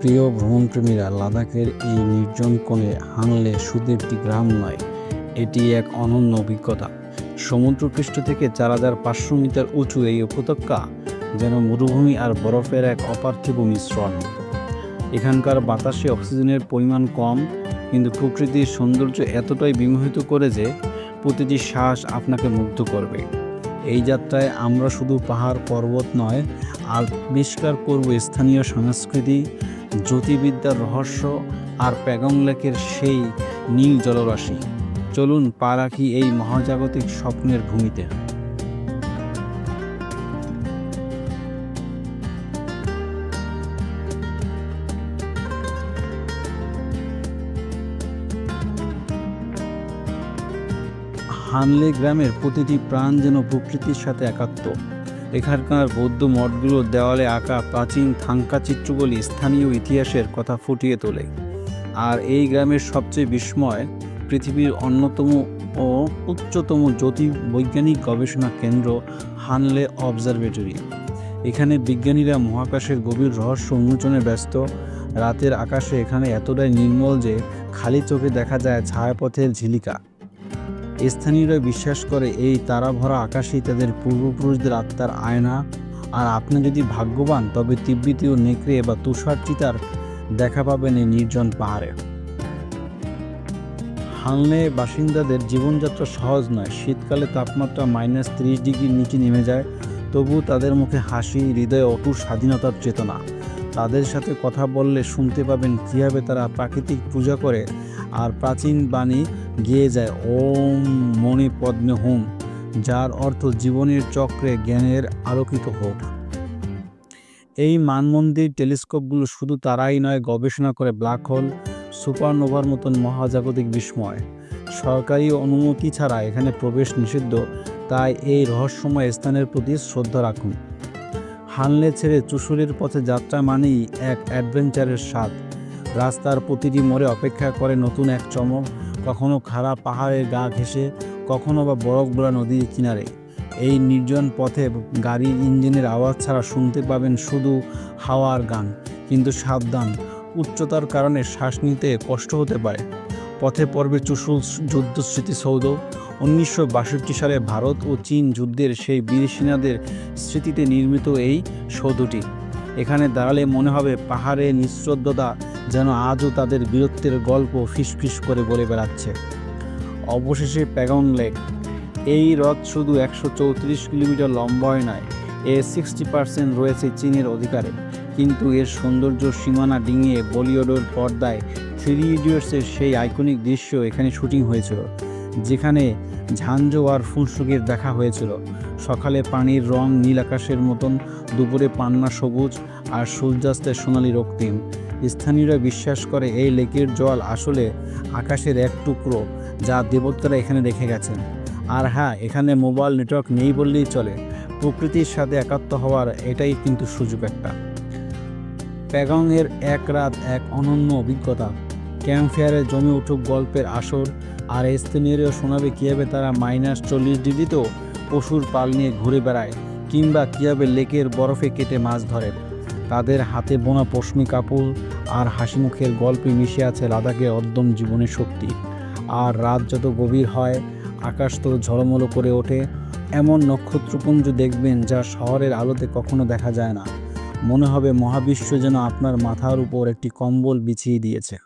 প্রিয় ভ্রমণপ্রেমীরা, লাদাখের এই নির্জন কোণে হানলে শুধু একটি গ্রাম নয়, এটি এক অনন্য অভিজ্ঞতা। সমুদ্রপৃষ্ঠ থেকে ৪৫০০ মিটার উঁচু এই উপত্যকা যেন মরুভূমি আর বরফের এক অপার্থিব মিশ্রণ। এখানকার বাতাসে অক্সিজেনের পরিমাণ কম, কিন্তু প্রকৃতির সৌন্দর্য এতটাই বিমোহিত করে যে প্রতিটি শ্বাস আপনাকে মুগ্ধ করবে। এই যাত্রায় আমরা শুধু পাহাড় পর্বত নয়, আবিষ্কার করব স্থানীয় সংস্কৃতি, জ্যোতির্বিদ্যার রহস্য আর প্যাগং লেকের সেই নীল জলরাশি। চলুন পা রাখি এই মহাজাগতিক স্বপ্নের ভূমিতে। হানলে গ্রামের প্রতিটি প্রাণ যেন প্রকৃতির সাথে একাত্ম। এখানকার বৌদ্ধ মঠগুলোর দেওয়ালে আঁকা প্রাচীন থাঙ্কা চিত্রগুলি স্থানীয় ইতিহাসের কথা ফুটিয়ে তোলে। আর এই গ্রামের সবচেয়ে বিস্ময়, পৃথিবীর অন্যতম ও উচ্চতম জ্যোতির্বৈজ্ঞানিক গবেষণা কেন্দ্র হানলে অবজারভেটরি। এখানে বিজ্ঞানীরা মহাকাশের গভীর রহস্য উন্মোচনে ব্যস্ত। রাতের আকাশে এখানে এতটাই নির্মল যে খালি চোখে দেখা যায় ছায়াপথের ঝিলিকা। স্থানীয়রা বিশ্বাস করে এই তারা ভরা আকাশেই তাদের পূর্বপুরুষদের আত্মার আয়না। আর আপনি যদি ভাগ্যবান, তবে তিব্বতীয় নেকড়ে বা তুষার চিতার দেখা পাবেন এই নির্জন পাহাড়ে। হানলে বাসিন্দাদের জীবনযাত্রা সহজ নয়। শীতকালে তাপমাত্রা -30 ডিগ্রির নিচে নেমে যায়, তবুও তাদের মুখে হাসি, হৃদয়ে অটুট স্বাধীনতার চেতনা। তাদের সাথে কথা বললে শুনতে পাবেন কীভাবে তারা প্রাকৃতিক পূজা করে আর প্রাচীন বাণী গেয়ে যায়, ওম মণি পদ্মে হুম, যার অর্থ জীবনের চক্রে জ্ঞানের আলোকিত হোক। এই মানমন্দির টেলিস্কোপগুলো শুধু তারাই নয়, গবেষণা করে ব্ল্যাক হোল, সুপারনোভার মতন মহাজাগতিক বিস্ময়। সরকারি অনুমতি ছাড়া এখানে প্রবেশ নিষিদ্ধ, তাই এই রহস্যময় স্থানের প্রতি শ্রদ্ধা রাখুন। হানলে ছেড়ে চুশুলের পথে যাত্রা মানেই এক অ্যাডভেঞ্চারের স্বাদ। রাস্তার প্রতিটি মোড়ে অপেক্ষা করে নতুন এক চমক, কখনো খাড়া পাহাড়ের গা ঘেঁষে, কখনো বা বরফ গলা নদীর কিনারে। এই নির্জন পথে গাড়ির ইঞ্জিনের আওয়াজ ছাড়া শুনতে পাবেন শুধু হাওয়ার গান। কিন্তু সাবধান, উচ্চতার কারণে শ্বাস নিতে কষ্ট হতে পারে। পথে পড়বে চুশুল যুদ্ধ স্মৃতিসৌধ। 1962 সালে ভারত ও চীন যুদ্ধের সেই বীর সেনাদের স্মৃতিতে নির্মিত এই সৌধটি। এখানে দাঁড়ালে মনে হবে পাহাড়ের নিঃশব্দতা যেন আজও তাদের বীরত্বের গল্প ফিসফিস করে বলে বেড়াচ্ছে। অবশেষে প্যাগং লেক। এই হ্রদ শুধু 134 কিলোমিটার লম্বায় নয়, এর 60% রয়েছে চীনের অধিকারে। কিন্তু এর সৌন্দর্য সীমানা ডিঙিয়ে বলিউডের পর্দায় 3 ইডিয়টসের সেই আইকনিক দৃশ্য এখানে শুটিং হয়েছিল, যেখানে ঝাঞ্জো আর ফুনসুকের দেখা হয়েছিল। সকালে পানির রং নীল আকাশের মতন, দুপুরে পান্না সবুজ, আর সূর্যাস্তের সোনালি রক্তিম। স্থানীয়রা বিশ্বাস করে এই লেকের জল আসলে আকাশের এক টুকরো, যা দেবতারা এখানে রেখে গেছেন। আর হ্যাঁ, এখানে মোবাইল নেটওয়ার্ক নেই বললেই চলে। প্রকৃতির সাথে একাত্ম হওয়ার এটাই কিন্তু সুযোগ একটা। প্যাগংয়ের এক রাত এক অনন্য অভিজ্ঞতা। ক্যাম্পফায়ারে জমে উঠুক গল্পের আসর, আর স্থানীয়রা শোনাবে কীভাবে তারা -40 ডিগ্রিতেও পশুর পাল নিয়ে ঘুরে বেড়ায়, কিংবা কীভাবে লেকের বরফে কেটে মাছ ধরে। তাদের হাতে বোনা পশমি কাপড় আর হাসিমুখের গল্পে মিশে আছে লাদাখের অদ্যম জীবনের শক্তি। আর রাত যত গভীর হয়, আকাশ তো ঝলমলো করে ওঠে। এমন নক্ষত্রপুঞ্জ দেখবেন যা শহরের আলোতে কখনো দেখা যায় না। মনে হবে মহাবিশ্ব যেন আপনার মাথার উপর একটি কম্বল বিছিয়ে দিয়েছে।